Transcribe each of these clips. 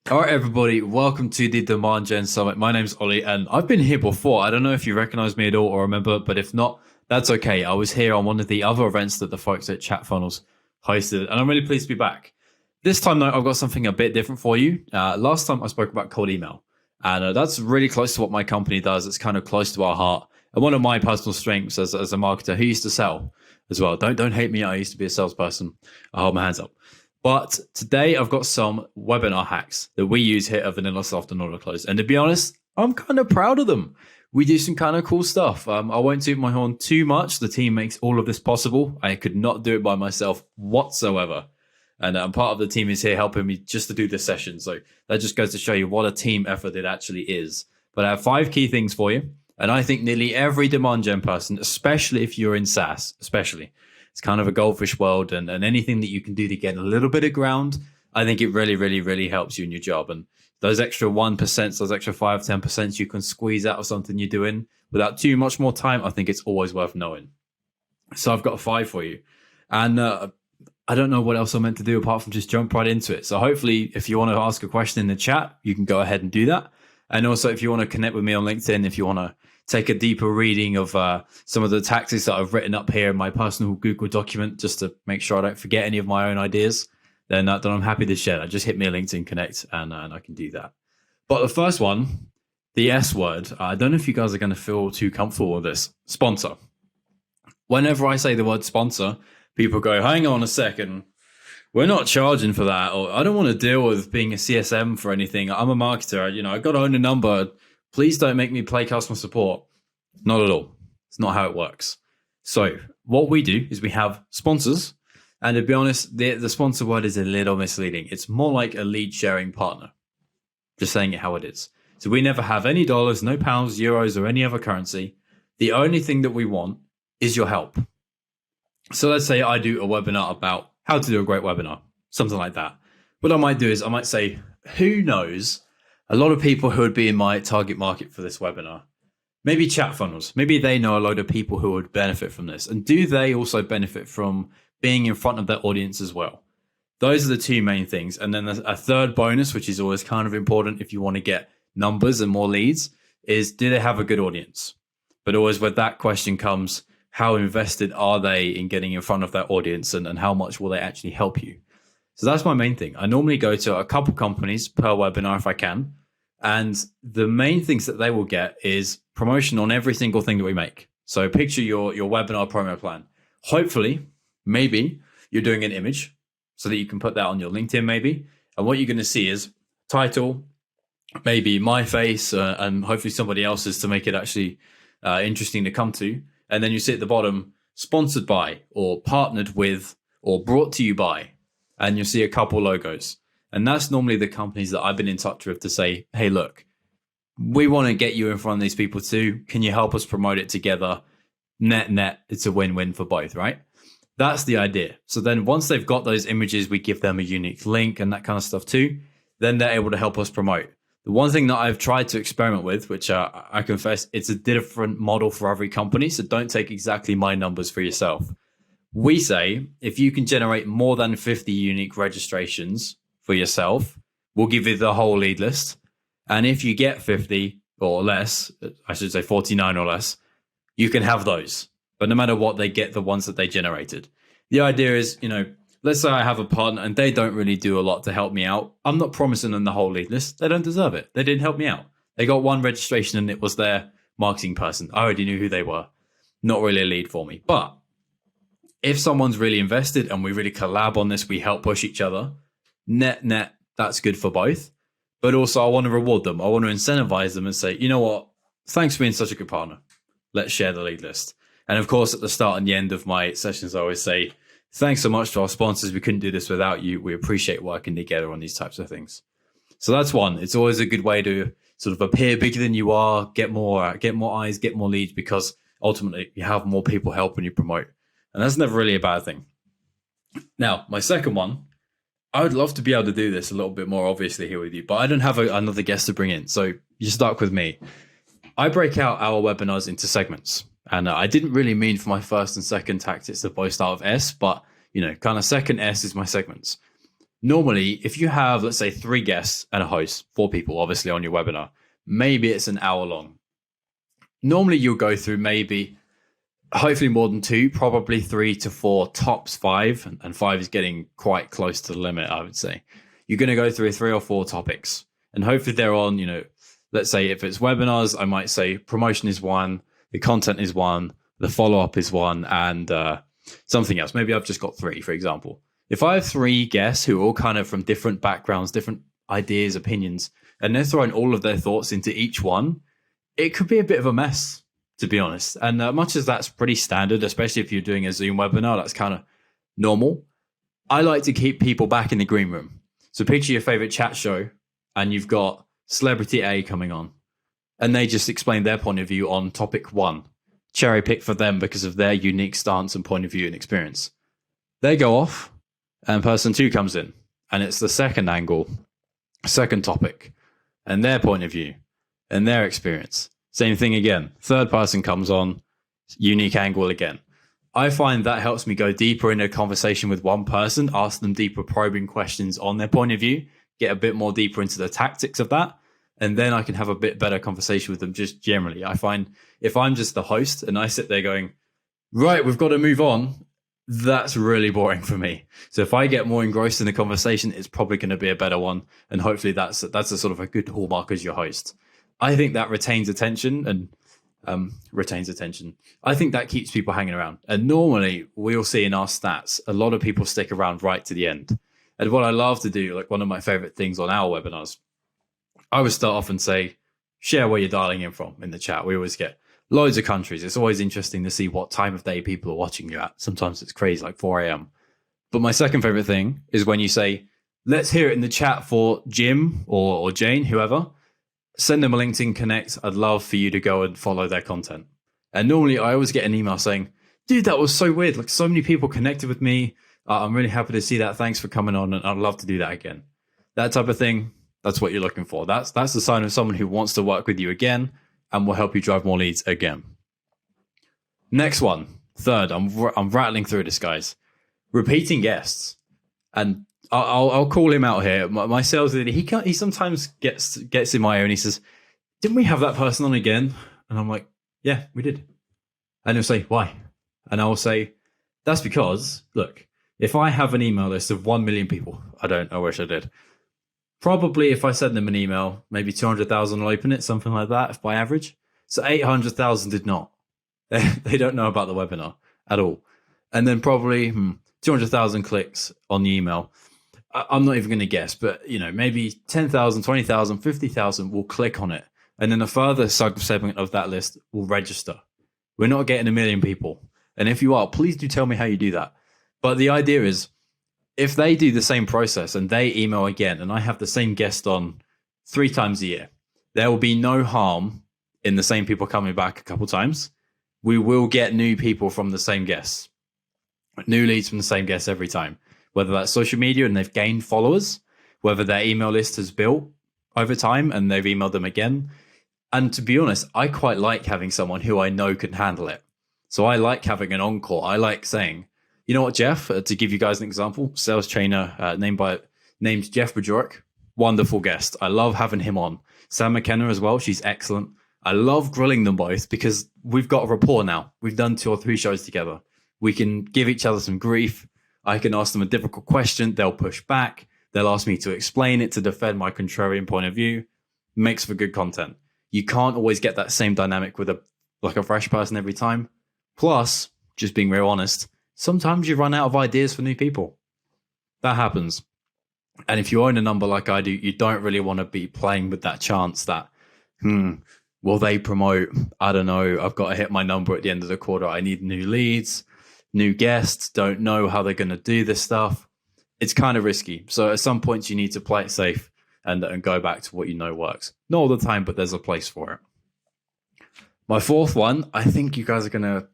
All right, everybody, welcome to the Demand Gen Summit. My name's Ollie, and I've been here before. I don't know if you recognize me at all or remember, but if not, that's okay. I was here on one of the other events that the folks at Chat Funnels hosted, and I'm really pleased to be back. This time, though, I've got something a bit different for you. Last time, I spoke about cold email, and that's really close to what my company does. It's kind of close to our heart, and one of my personal strengths as a marketer who used to sell as well. Don't hate me. I used to be a salesperson. I hold my hands up. But today I've got some webinar hacks that we use here at VanillaSoft and Order Close. And to be honest, I'm kind of proud of them. We do some kind of cool stuff. I won't toot my horn too much. The team makes all of this possible. I could not do it by myself whatsoever. And part of the team is here helping me just to do this session. So that just goes to show you what a team effort it actually is. But I have 5 key things for you. And I think nearly every demand gen person, especially if you're in SaaS, it's kind of a goldfish world, and anything that you can do to get a little bit of ground, I think it really, really, really helps you in your job. And those extra 1%, those extra 5, 10% you can squeeze out of something you're doing without too much more time, I think it's always worth knowing. So I've got 5 for you. And I don't know what else I'm meant to do apart from just jump right into it. So hopefully, if you want to ask a question in the chat, you can go ahead and do that. And also, if you want to connect with me on LinkedIn, if you want to take a deeper reading of some of the tactics that I've written up here in my personal Google document, just to make sure I don't forget any of my own ideas, then I'm happy to share that. Just hit me a LinkedIn Connect and I can do that. But the first one, the S word, I don't know if you guys are going to feel too comfortable with this. Sponsor. Whenever I say the word sponsor, people go, hang on a second. We're not charging for that, or I don't want to deal with being a CSM for anything. I'm a marketer. I got to own a number. Please don't make me play customer support. Not at all. It's not how it works. So what we do is we have sponsors. And to be honest, the sponsor word is a little misleading. It's more like a lead sharing partner. Just saying it how it is. So we never have any dollars, no pounds, euros, or any other currency. The only thing that we want is your help. So let's say I do a webinar about how to do a great webinar, something like that. What I might do is I might say, who knows a lot of people who would be in my target market for this webinar? Maybe Chat Funnels. Maybe they know a load of people who would benefit from this. And do they also benefit from being in front of their audience as well? Those are the 2 main things. And then a third bonus, which is always kind of important if you want to get numbers and more leads, is do they have a good audience? But always with that question comes, how invested are they in getting in front of their audience, and how much will they actually help you? So that's my main thing. I normally go to a couple companies per webinar if I can. And the main things that they will get is promotion on every single thing that we make. So picture your webinar promo plan. Hopefully, maybe you're doing an image so that you can put that on your LinkedIn maybe. And what you're going to see is title, maybe my face, and hopefully somebody else's to make it actually interesting to come to. And then you see at the bottom, sponsored by, or partnered with, or brought to you by. And you'll see a couple logos. And that's normally the companies that I've been in touch with to say, hey, look, we want to get you in front of these people too. Can you help us promote it together? Net, it's a win-win for both, right? That's the idea. So then once they've got those images, we give them a unique link and that kind of stuff too. Then they're able to help us promote. The one thing that I've tried to experiment with, which I confess, it's a different model for every company. So don't take exactly my numbers for yourself. We say, if you can generate more than 50 unique registrations for yourself, we'll give you the whole lead list. And if you get 50 or less, I should say 49 or less, you can have those. But no matter what, they get the ones that they generated. The idea is, let's say I have a partner and they don't really do a lot to help me out. I'm not promising them the whole lead list. They don't deserve it. They didn't help me out. They got one registration and it was their marketing person. I already knew who they were. Not really a lead for me. But if someone's really invested and we really collab on this, we help push each other, net, that's good for both. But also I want to reward them. I want to incentivize them and say, you know what? Thanks for being such a good partner. Let's share the lead list. And of course, at the start and the end of my sessions, I always say, thanks so much to our sponsors. We couldn't do this without you. We appreciate working together on these types of things. So that's one. It's always a good way to sort of appear bigger than you are, get more eyes, get more leads, because ultimately you have more people helping you promote. And that's never really a bad thing. Now, my second one, I would love to be able to do this a little bit more obviously here with you, but I don't have another guest to bring in. So you're stuck with me. I break out our webinars into segments. And I didn't really mean for my first and second tactics to both start with S, but, kind of second S is my segments. Normally, if you have, let's say, 3 guests and a host, 4 people, obviously, on your webinar, maybe it's an hour long. Normally, you'll go through maybe, hopefully more than 2, probably 3 to 4, tops 5, and 5 is getting quite close to the limit, I would say. You're going to go through 3 or 4 topics, and hopefully they're on, let's say if it's webinars, I might say promotion is 1, the content is 1, the follow-up is 1, and something else. Maybe I've just got 3, for example. If I have 3 guests who are all kind of from different backgrounds, different ideas, opinions, and they're throwing all of their thoughts into each one, it could be a bit of a mess, to be honest. And much as that's pretty standard, especially if you're doing a Zoom webinar, that's kind of normal. I like to keep people back in the green room. So picture your favorite chat show and you've got celebrity A coming on and they just explain their point of view on topic 1, cherry pick for them because of their unique stance and point of view and experience. They go off and person 2 comes in and it's the second angle, second topic and their point of view and their experience. Same thing again. Third person comes on, unique angle again. I find that helps me go deeper in a conversation with one person, ask them deeper probing questions on their point of view, get a bit more deeper into the tactics of that, and then I can have a bit better conversation with them just generally. I find if I'm just the host and I sit there going, right, we've got to move on, that's really boring for me. So if I get more engrossed in the conversation, it's probably going to be a better one. And hopefully that's a sort of a good hallmark as your host. I think that retains attention and I think that keeps people hanging around. And normally we'll see in our stats, a lot of people stick around right to the end. And what I love to do, like one of my favorite things on our webinars, I would start off and say, share where you're dialing in from in the chat. We always get loads of countries. It's always interesting to see what time of day people are watching you at. Sometimes it's crazy, like 4 a.m. But my second favorite thing is when you say, let's hear it in the chat for Jim or Jane, whoever. Send them a LinkedIn connect. I'd love for you to go and follow their content. And normally I always get an email saying, dude, that was so weird. Like so many people connected with me. I'm really happy to see that. Thanks for coming on. And I'd love to do that again. That type of thing. That's what you're looking for. That's the sign of someone who wants to work with you again and will help you drive more leads again. Next one. Third, I'm rattling through this, guys. Repeating guests. And I'll call him out here. My sales leader, he sometimes gets in my own. He says, didn't we have that person on again? And I'm like, yeah, we did. And he'll say, why? And I'll say, that's because, look, if I have an email list of 1 million people, I wish I did. Probably if I send them an email, maybe 200,000 will open it, something like that, if by average. So 800,000 did not. They don't know about the webinar at all. And then probably 200,000 clicks on the email. I'm not even going to guess, but maybe 10,000, 20,000, 50,000 will click on it. And then a further segment of that list will register. We're not getting 1 million people. And if you are, please do tell me how you do that. But the idea is, if they do the same process and they email again, and I have the same guest on 3 times a year, there will be no harm in the same people coming back a couple times. We will get new people from the same guests, new leads from the same guests every time, whether that's social media and they've gained followers, whether their email list has built over time and they've emailed them again. And to be honest, I quite like having someone who I know can handle it. So I like having an encore. I like saying, you know what, Jeff, to give you guys an example, sales trainer named Jeff Bajorek, wonderful guest. I love having him on. Sam McKenna as well. She's excellent. I love grilling them both because we've got a rapport now. We've done 2 or 3 shows together. We can give each other some grief. I can ask them a difficult question. They'll push back. They'll ask me to explain it to defend my contrarian point of view. Makes for good content. You can't always get that same dynamic with a fresh person every time. Plus, just being real honest, sometimes you run out of ideas for new people. That happens. And if you own a number like I do, you don't really want to be playing with that chance that, will they promote? I don't know. I've got to hit my number at the end of the quarter. I need new leads, new guests, don't know how they're going to do this stuff. It's kind of risky. So at some points you need to play it safe and go back to what you know works. Not all the time, but there's a place for it. My fourth one, I think you guys are going to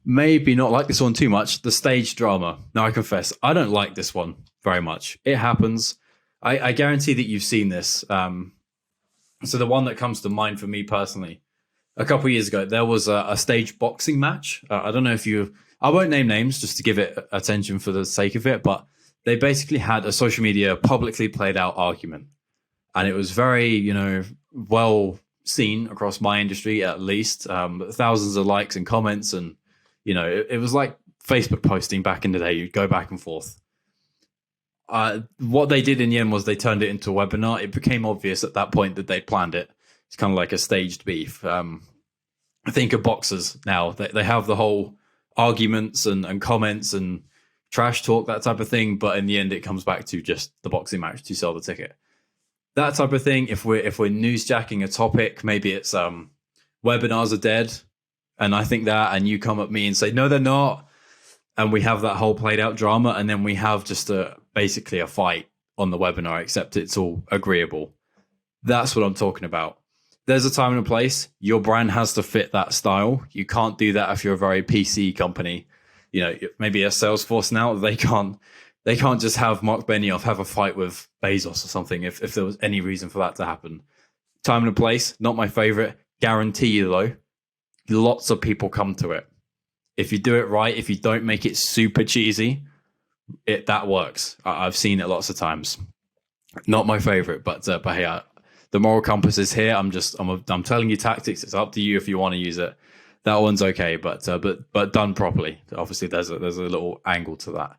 maybe not like this one too much, the stage drama. Now, I confess, I don't like this one very much. It happens. I guarantee that you've seen this. So the one that comes to mind for me personally, a couple of years ago, there was a stage boxing match. I don't know if I won't name names just to give it attention for the sake of it, but they basically had a social media publicly played out argument. And it was very, well seen across my industry, at least. Thousands of likes and comments. And, it was like Facebook posting back in the day. You'd go back and forth. What they did in the end was they turned it into a webinar. It became obvious at that point that they'd planned it. It's kind of like a staged beef. I think of boxers now. They have the whole arguments and comments and trash talk, that type of thing. But in the end, it comes back to just the boxing match to sell the ticket. That type of thing. If we're newsjacking a topic, maybe it's webinars are dead, and I think that, and you come at me and say no, they're not, and we have that whole played out drama, and then we have just basically a fight on the webinar, except it's all agreeable. That's what I'm talking about. There's a time and a place. Your brand has to fit that style. You can't do that if you're a very PC company. Maybe a Salesforce now, they can't just have Mark Benioff have a fight with Bezos or something if there was any reason for that to happen. Time and a place, not my favorite. Guarantee you, though, lots of people come to it. If you do it right, if you don't make it super cheesy, that works. I've seen it lots of times. Not my favorite, but hey, the moral compass is here. I'm telling you tactics. It's up to you if you want to use it. That one's okay, but done properly. Obviously, there's a little angle to that.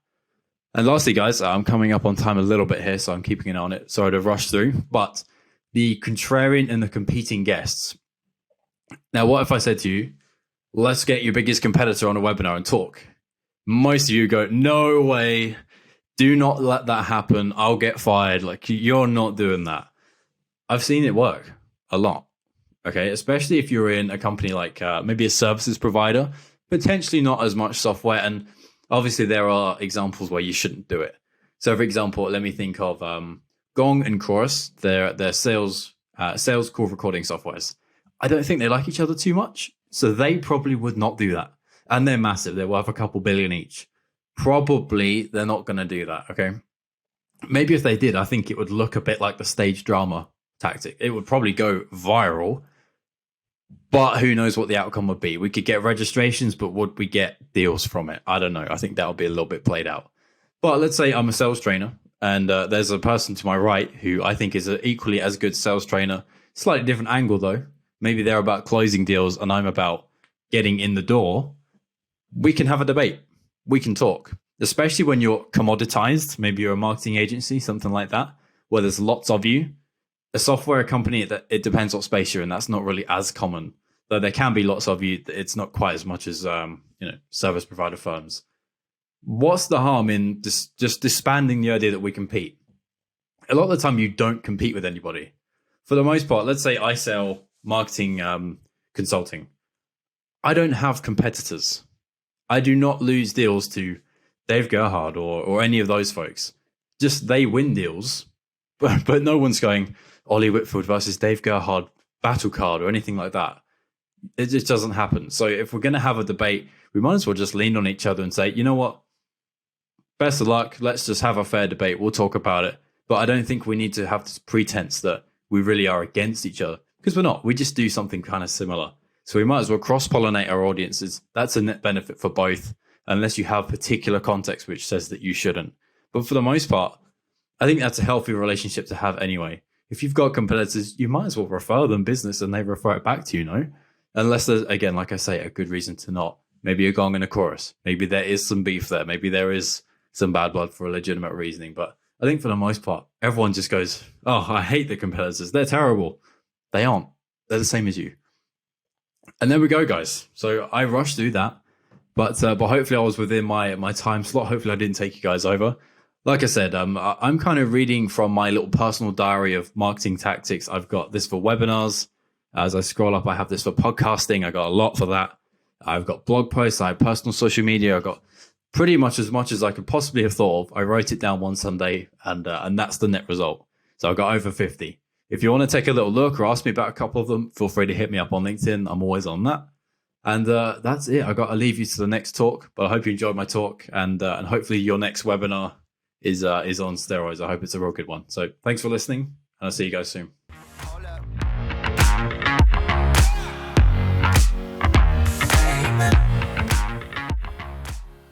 And lastly, guys, I'm coming up on time a little bit here, so I'm keeping an eye on it. Sorry to rush through, but the contrarian and the competing guests. Now, what if I said to you, let's get your biggest competitor on a webinar and talk? Most of you go, no way, do not let that happen. I'll get fired. Like, you're not doing that. I've seen it work a lot. Okay, especially if you're in a company like maybe a services provider, potentially not as much software. And obviously, there are examples where you shouldn't do it. So, for example, let me think of Gong and Chorus. They're sales call recording softwares. I don't think they like each other too much, so they probably would not do that. And they're massive. They're worth a couple billion each. Probably they're not going to do that, okay? Maybe if they did, I think it would look a bit like the stage drama tactic. It would probably go viral, but who knows what the outcome would be. We could get registrations, but would we get deals from it? I don't know. I think that would be a little bit played out. But let's say I'm a sales trainer, and there's a person to my right who I think is an equally as good sales trainer. Slightly different angle, though. Maybe they're about closing deals, and I'm about getting in the door. We can have a debate. We can talk, especially when you're commoditized. Maybe you're a marketing agency, something like that, where there's lots of you. A software company, it depends what space you're in. That's not really as common. Though there can be lots of you, it's not quite as much as service provider firms. What's the harm in just disbanding the idea that we compete? A lot of the time, you don't compete with anybody. For the most part, let's say I sell marketing consulting. I don't have competitors. I do not lose deals to Dave Gerhard or any of those folks. Just they win deals, but no one's going Ollie Whitfield versus Dave Gerhard battle card or anything like that. It just doesn't happen. So if we're going to have a debate, we might as well just lean on each other and say, you know what? Best of luck. Let's just have a fair debate. We'll talk about it. But I don't think we need to have this pretense that we really are against each other, because we're not. We just do something kind of similar. So we might as well cross-pollinate our audiences. That's a net benefit for both, unless you have particular context which says that you shouldn't. But for the most part, I think that's a healthy relationship to have anyway. If you've got competitors, you might as well refer them business and they refer it back to you, Unless there's, again, like I say, a good reason to not. Maybe a Gong and a Chorus. Maybe there is some beef there. Maybe there is some bad blood for a legitimate reasoning. But I think for the most part, everyone just goes, oh, I hate the competitors. They're terrible. They aren't. They're the same as you. And there we go, guys. So I rushed through that. But hopefully I was within my time slot. Hopefully I didn't take you guys over. Like I said, I'm kind of reading from my little personal diary of marketing tactics. I've got this for webinars. As I scroll up, I have this for podcasting. I got a lot for that. I've got blog posts. I have personal social media. I got pretty much as I could possibly have thought of. I wrote it down one Sunday, and that's the net result. So I got over 50. If you want to take a little look or ask me about a couple of them, feel free to hit me up on LinkedIn. I'm always on that. And that's it. I got to leave you to the next talk, but I hope you enjoyed my talk, and hopefully your next webinar is on steroids. I hope it's a real good one. So thanks for listening, and I'll see you guys soon.